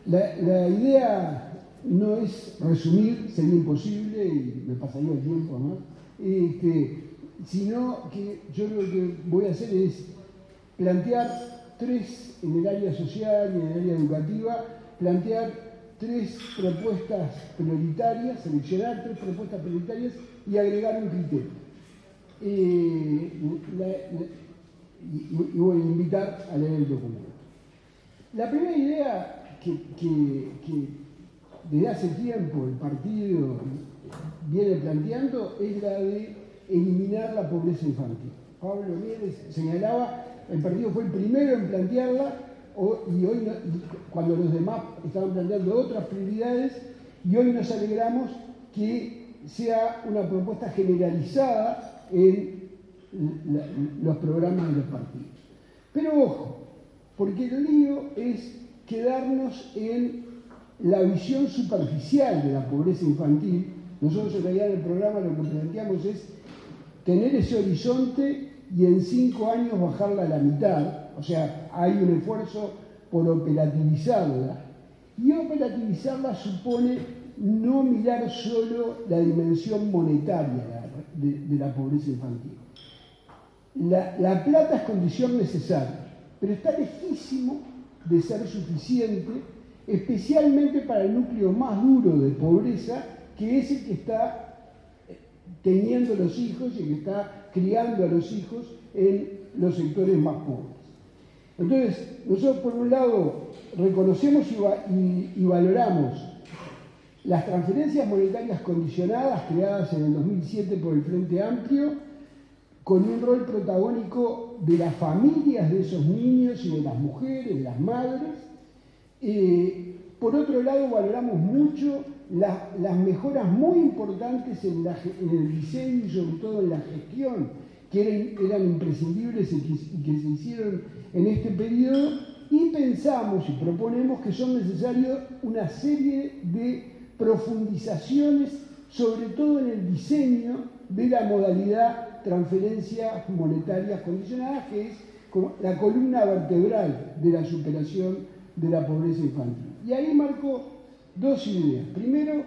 La idea no es resumir, sería imposible y me pasaría el tiempo más, sino que yo lo que voy a hacer es plantear tres en el área social y en el área educativa, plantear tres propuestas prioritarias, seleccionar tres propuestas prioritarias y agregar un criterio. Y voy a invitar a leer el documento. La primera idea que desde hace tiempo el partido viene planteando es la de eliminar la pobreza infantil. Pablo Mieres señalaba, el partido fue el primero en plantearla, y hoy no, cuando los demás estaban planteando otras prioridades, y hoy nos alegramos que sea una propuesta generalizada en los programas de los partidos. Pero ojo, porque el lío es quedarnos en la visión superficial de la pobreza infantil. Nosotros en realidad en el programa lo que planteamos es tener ese horizonte y en 5 años bajarla a la mitad. O sea, hay un esfuerzo por operativizarla. Y operativizarla supone no mirar solo la dimensión monetaria de la pobreza infantil. La plata es condición necesaria, pero está lejísimo de ser suficiente, especialmente para el núcleo más duro de pobreza, que es el que está teniendo los hijos y el que está criando a los hijos en los sectores más pobres. Entonces, nosotros por un lado reconocemos y valoramos las transferencias monetarias condicionadas creadas en el 2007 por el Frente Amplio, con un rol protagónico de las familias de esos niños y de las mujeres, de las madres. Por otro lado, valoramos mucho las mejoras muy importantes en el diseño y sobre todo en la gestión, que eran imprescindibles y que se hicieron en este periodo, y pensamos y proponemos que son necesarias una serie de profundizaciones, sobre todo en el diseño de la modalidad transferencias monetarias condicionadas, que es como la columna vertebral de la superación de la pobreza infantil. Y ahí marco dos ideas. Primero,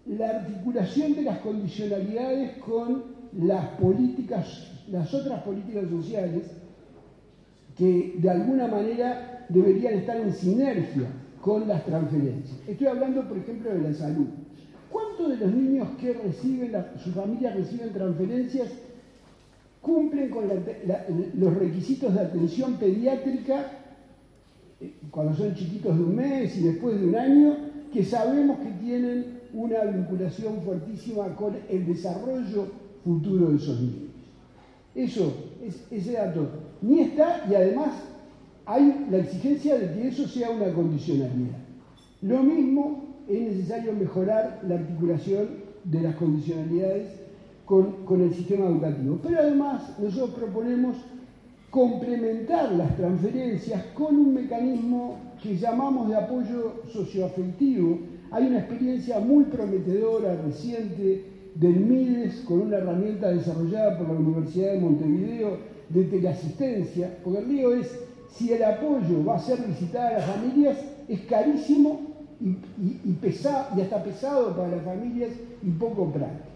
la articulación de las condicionalidades con las otras políticas sociales que de alguna manera deberían estar en sinergia con las transferencias. Estoy hablando, por ejemplo, de la salud. ¿Cuántos de los niños que sus familias reciben transferencias cumplen con los requisitos de atención pediátrica cuando son chiquitos de 1 mes y después de 1 año, que sabemos que tienen una vinculación fuertísima con el desarrollo futuro de esos niños? Ese dato ni está, y además hay la exigencia de que eso sea una condicionalidad. Lo mismo es necesario mejorar la articulación de las condicionalidades con el sistema educativo. Pero además nosotros proponemos complementar las transferencias con un mecanismo que llamamos de apoyo socioafectivo. Hay una experiencia muy prometedora, reciente, del MIDES, con una herramienta desarrollada por la Universidad de Montevideo de teleasistencia, porque el lío es, si el apoyo va a ser licitado a las familias, es carísimo y pesado, y hasta pesado para las familias y poco práctico.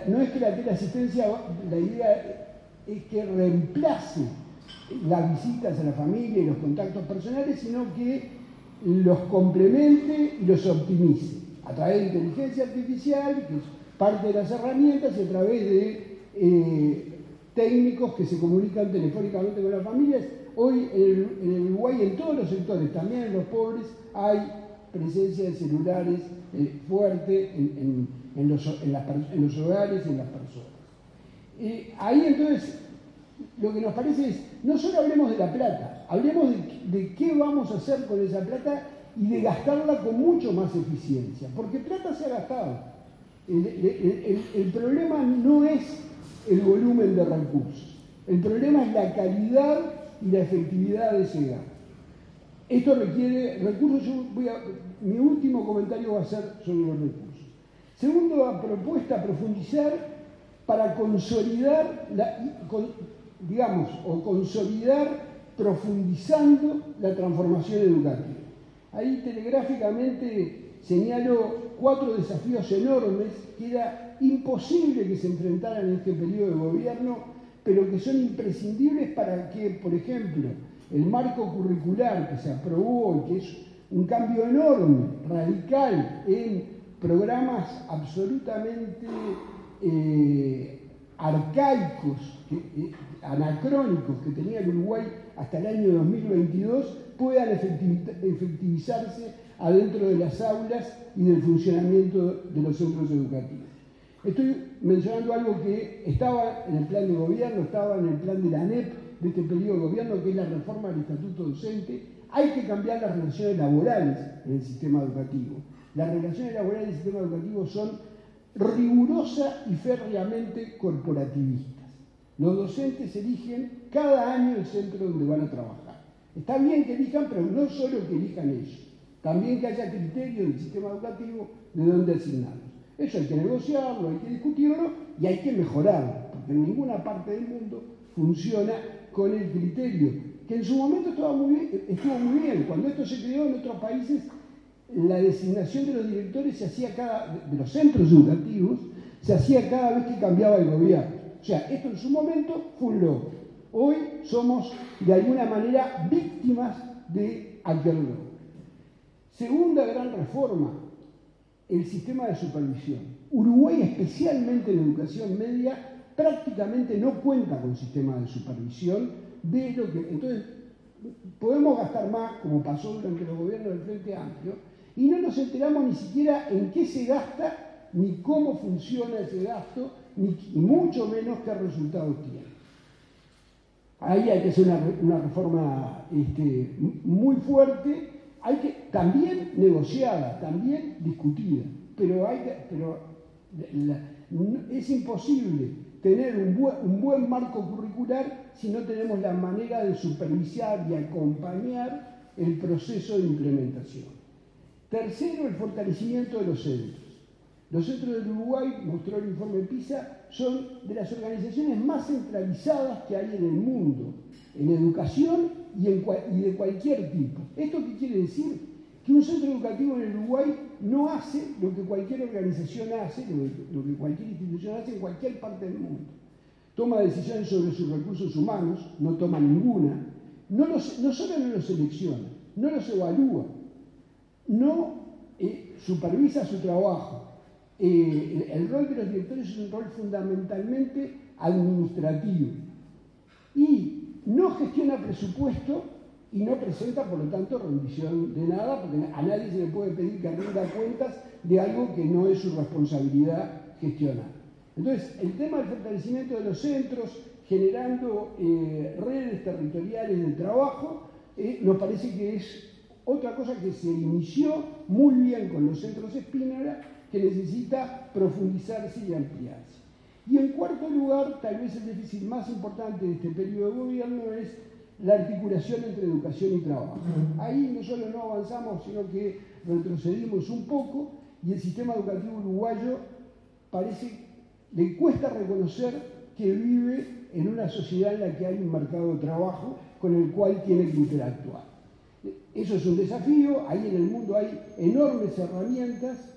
No es que la teleasistencia, la idea es que reemplace las visitas a la familia y los contactos personales, sino que los complemente y los optimice a través de inteligencia artificial, que es parte de las herramientas, y a través de técnicos que se comunican telefónicamente con las familias. Hoy en el Uruguay, en todos los sectores, también en los pobres, hay presencia de celulares fuerte en los hogares y en las personas. Ahí entonces lo que nos parece es, no solo hablemos de la plata, hablemos de qué vamos a hacer con esa plata y de gastarla con mucho más eficiencia, porque plata se ha gastado. El problema no es el volumen de recursos, el problema es la calidad y la efectividad de ese gasto. Esto requiere recursos. Mi último comentario va a ser sobre los recursos. Segunda propuesta, profundizar para consolidar, consolidar profundizando la transformación educativa. Ahí telegráficamente señalo 4 desafíos enormes que era imposible que se enfrentaran en este periodo de gobierno, pero que son imprescindibles para que, por ejemplo, el marco curricular que se aprobó y que es un cambio enorme, radical, en programas absolutamente arcaicos, anacrónicos que tenía el Uruguay hasta el año 2022, puedan efectivizarse adentro de las aulas y del funcionamiento de los centros educativos. Estoy mencionando algo que estaba en el plan de gobierno, estaba en el plan de la ANEP de este periodo de gobierno, que es la reforma del estatuto docente. Hay que cambiar las relaciones laborales en el sistema educativo. Las relaciones laborales del sistema educativo son rigurosa y férreamente corporativistas. Los docentes eligen cada año el centro donde van a trabajar. Está bien que elijan, pero no solo que elijan ellos. También que haya criterios del sistema educativo de dónde asignarlos. Eso hay que negociarlo, hay que discutirlo y hay que mejorarlo, porque en ninguna parte del mundo funciona con el criterio, que en su momento estuvo muy bien. Cuando esto se creó en otros países, la designación de los directores de los centros educativos se hacía cada vez que cambiaba el gobierno. O sea, esto en su momento fue un logro. Hoy somos de alguna manera víctimas de aquel logro. Segunda gran reforma, el sistema de supervisión. Uruguay, especialmente en educación media, prácticamente no cuenta con sistema de supervisión de lo que... Entonces, podemos gastar más, como pasó durante los gobiernos del Frente Amplio, y no nos enteramos ni siquiera en qué se gasta, ni cómo funciona ese gasto, ni mucho menos qué resultados tiene. Ahí hay que hacer una reforma muy fuerte, también negociada, también discutida, pero es imposible tener un buen marco curricular si no tenemos la manera de supervisar y acompañar el proceso de implementación. Tercero, el fortalecimiento de los centros. Los centros del Uruguay, mostró el informe PISA, son de las organizaciones más centralizadas que hay en el mundo, en educación y de cualquier tipo. ¿Esto qué quiere decir? Que un centro educativo en el Uruguay no hace lo que cualquier organización hace, lo que cualquier institución hace en cualquier parte del mundo. Toma decisiones sobre sus recursos humanos, no toma ninguna, no solo no los selecciona, no los evalúa, no supervisa su trabajo. El rol de los directores es un rol fundamentalmente administrativo y no gestiona presupuesto y no presenta, por lo tanto, rendición de nada, porque a nadie se le puede pedir que rinda cuentas de algo que no es su responsabilidad gestionar. Entonces, el tema del fortalecimiento de los centros, generando redes territoriales de trabajo, nos parece que es otra cosa que se inició muy bien con los centros Spínola, que necesita profundizarse y ampliarse. Y en cuarto lugar, tal vez el déficit más importante de este periodo de gobierno es la articulación entre educación y trabajo. Ahí no solo no avanzamos, sino que retrocedimos un poco y el sistema educativo uruguayo le cuesta reconocer que vive en una sociedad en la que hay un mercado de trabajo con el cual tiene que interactuar. Eso es un desafío. Ahí en el mundo hay enormes herramientas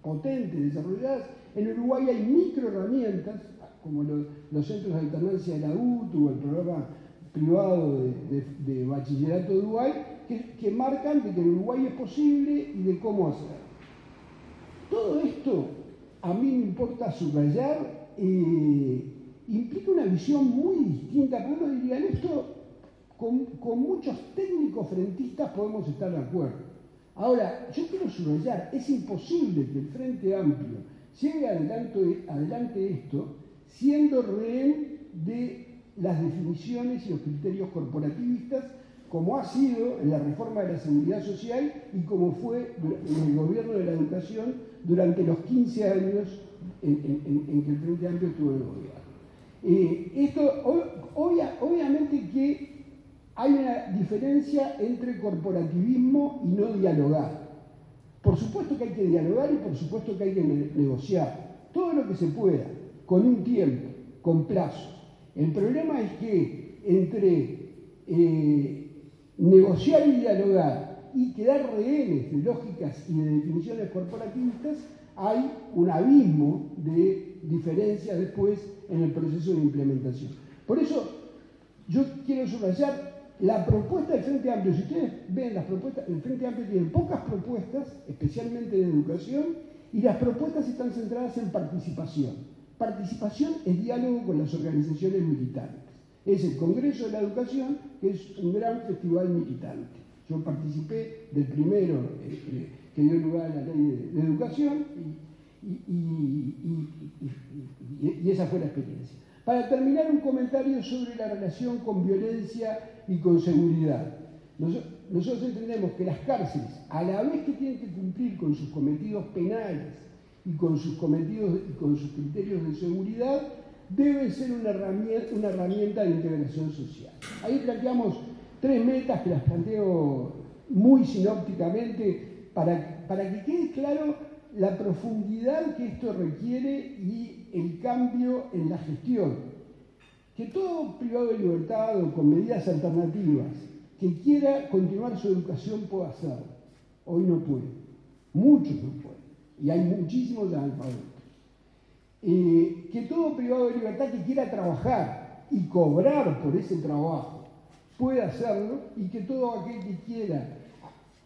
potentes, desarrolladas. En Uruguay hay microherramientas, como los centros de alternancia de la UTU o el programa privado de bachillerato de Uruguay, que marcan de que en Uruguay es posible y de cómo hacerlo. Todo esto, a mí me importa subrayar, implica una visión muy distinta, porque uno diría, en esto con muchos técnicos frentistas podemos estar de acuerdo. Ahora, yo quiero subrayar, es imposible que el Frente Amplio lleve adelante esto siendo rehén de las definiciones y los criterios corporativistas, como ha sido en la reforma de la seguridad social y como fue en el gobierno de la educación durante los 15 años en que el Frente Amplio estuvo en el gobierno. Obviamente que hay una diferencia entre corporativismo y no dialogar. Por supuesto que hay que dialogar y por supuesto que hay que negociar. Todo lo que se pueda, con un tiempo, con plazos. El problema es que entre negociar y dialogar y quedar rehenes de lógicas y de definiciones corporativistas, hay un abismo de diferencias después en el proceso de implementación. Por eso yo quiero subrayar la propuesta del Frente Amplio. Si ustedes ven las propuestas, el Frente Amplio tiene pocas propuestas, especialmente en educación, y las propuestas están centradas en participación. Participación es diálogo con las organizaciones militantes. Es el Congreso de la Educación, que es un gran festival militante. Yo participé del primero que dio lugar a la ley de educación y esa fue la experiencia. Para terminar, un comentario sobre la relación con violencia y con seguridad. Nosotros entendemos que las cárceles, a la vez que tienen que cumplir con sus cometidos penales y con sus cometidos y con sus criterios de seguridad, deben ser una herramienta de integración social. Ahí planteamos 3 metas que las planteo muy sinópticamente para que quede claro la profundidad que esto requiere y el cambio en la gestión. Que todo privado de libertad o con medidas alternativas que quiera continuar su educación pueda hacerlo. Hoy no puede. Muchos no pueden. Y hay muchísimos analfabetos. Que todo privado de libertad que quiera trabajar y cobrar por ese trabajo pueda hacerlo, y que todo aquel que quiera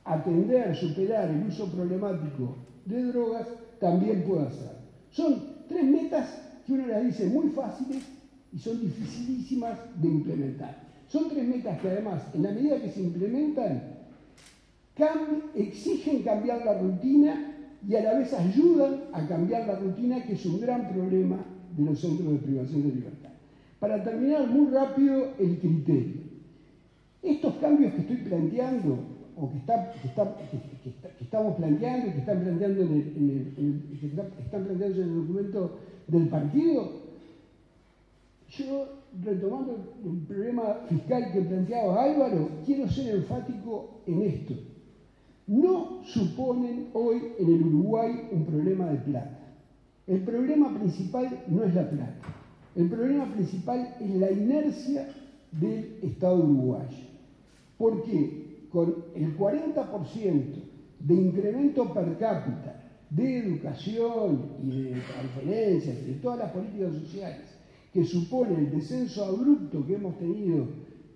atender, superar el uso problemático de drogas también pueda hacerlo. Son 3 metas que uno las dice muy fáciles y son dificilísimas de implementar. Son 3 metas que además, en la medida que se implementan, exigen cambiar la rutina y a la vez ayudan a cambiar la rutina, que es un gran problema de los centros de privación de libertad. Para terminar, muy rápido, el criterio. Estos cambios que estoy planteando, o que estamos planteando y que están planteando están planteados en el documento del partido, yo, retomando el problema fiscal que planteaba Álvaro, quiero ser enfático en esto. No suponen hoy en el Uruguay un problema de plata. El problema principal no es la plata. El problema principal es la inercia del Estado uruguayo. Porque con el 40% de incremento per cápita de educación y de transferencias y de todas las políticas sociales que supone el descenso abrupto que hemos tenido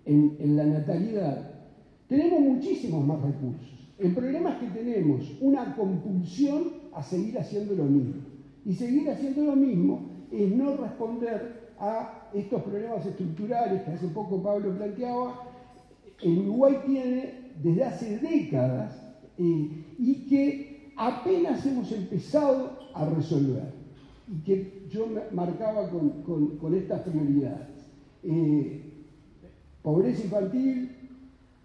en la natalidad, tenemos muchísimos más recursos. El problema es que tenemos una compulsión a seguir haciendo lo mismo. Y seguir haciendo lo mismo es no responder a estos problemas estructurales que hace poco Pablo planteaba. El Uruguay tiene desde hace décadas y que apenas hemos empezado a resolver. Y que yo marcaba con estas prioridades. Pobreza infantil,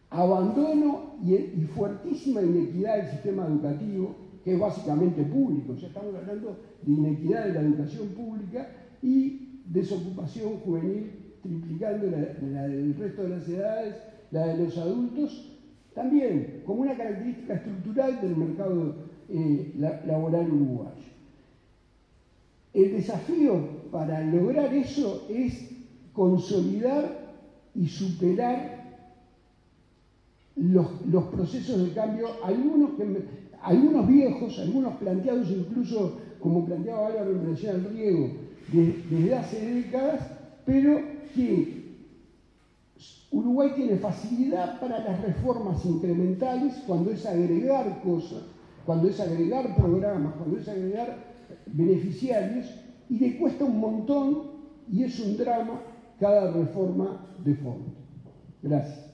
abandono y fuertísima inequidad del sistema educativo, que es básicamente público. Ya estamos hablando de inequidad de la educación pública y desocupación juvenil, triplicando la del resto de las edades, la de los adultos, también como una característica estructural del mercado laboral uruguayo. El desafío para lograr eso es consolidar y superar los procesos de cambio, algunos viejos, algunos planteados incluso, como planteaba Álvaro en relación al riego, desde hace décadas, pero que Uruguay tiene facilidad para las reformas incrementales cuando es agregar cosas, cuando es agregar programas, cuando es agregar beneficiarios, y le cuesta un montón y es un drama cada reforma de fondo. Gracias.